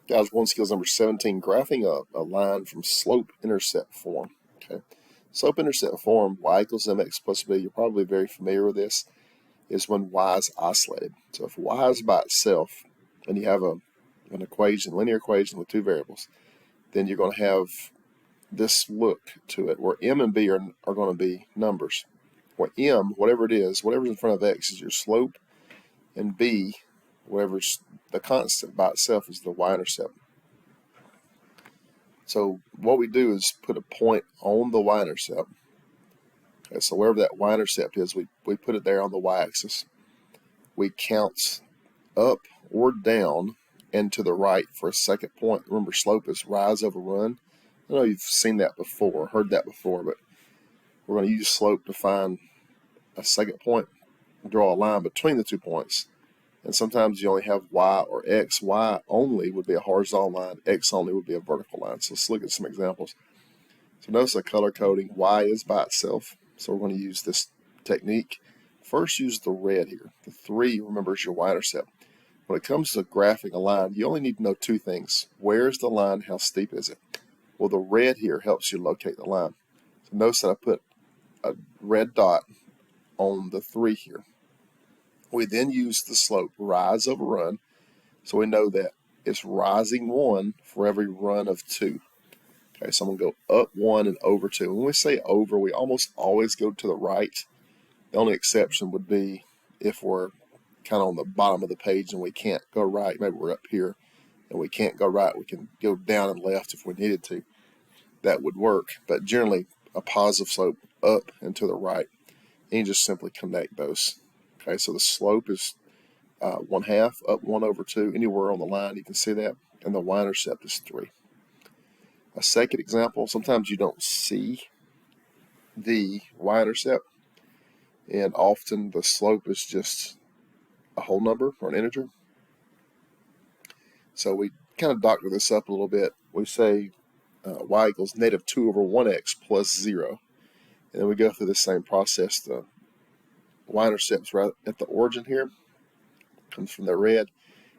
Guys, one skills number 17, graphing a line from slope-intercept form. Okay, slope-intercept form, y equals mx plus b, you're probably very familiar with this, is when y is isolated. So if y is by itself, and you have an equation, linear equation with two variables, then you're going to have this look to it, where m and b are going to be numbers. Where m, whatever's in front of x is your slope, and b, whatever's the constant by itself, is the y-intercept. So what we do is put a point on the y-intercept. Okay, so wherever that y-intercept is, we put it there on the y-axis. We count up or down and to the right for a second point. Remember, slope is rise over run. I know you've seen that before, heard that before, but we're going to use slope to find a second point, draw a line between the 2 points. And sometimes you only have y or x. Y only would be a horizontal line. X only would be a vertical line. So let's look at some examples. So notice the color coding. Y is by itself. So we're going to use this technique. First, use the red here. The 3, remember, is your y-intercept. When it comes to graphing a line, you only need to know two things. Where is the line? How steep is it? Well, the red here helps you locate the line. So notice that I put a red dot on the 3 here. We then use the slope, rise over run, so we know that it's rising 1 for every run of 2. Okay, so I'm going to go up 1 and over 2. When we say over, we almost always go to the right. The only exception would be if we're kind of on the bottom of the page and we can't go right. Maybe we're up here and we can't go right. We can go down and left if we needed to. That would work, but generally a positive slope up and to the right. And you just simply connect those. Okay, so the slope is 1/2, up 1 over 2. Anywhere on the line you can see that. And the y-intercept is 3. A second example, sometimes you don't see the y-intercept, and often the slope is just a whole number or an integer. So we kind of doctor this up a little bit. We say y equals -2 over 1x plus 0. And then we go through the same process. The y-intercept's right at the origin here, comes from the red,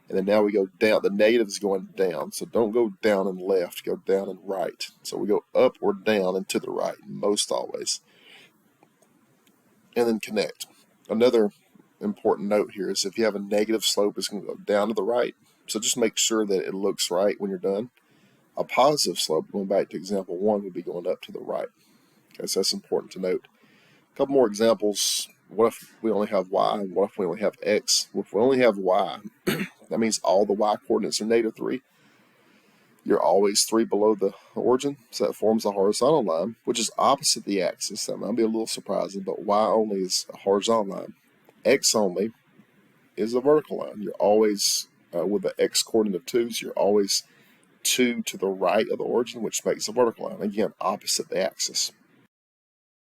and then now we go down. The negative is going down, so don't go down and left, go down and right. So we go up or down and to the right, most always. And then connect. Another important note here is if you have a negative slope, it's going to go down to the right. So just make sure that it looks right when you're done. A positive slope, going back to example 1, would be going up to the right. Okay, so that's important to note. A couple more examples. What if we only have y, and what if we only have x? Well, if we only have y, that means all the y coordinates are -3. You're always 3 below the origin, so that forms a horizontal line, which is opposite the axis. That might be a little surprising, but y only is a horizontal line. X only is a vertical line. You're always, with the x coordinate of 2s, you're always 2 to the right of the origin, which makes a vertical line. Again, opposite the axis.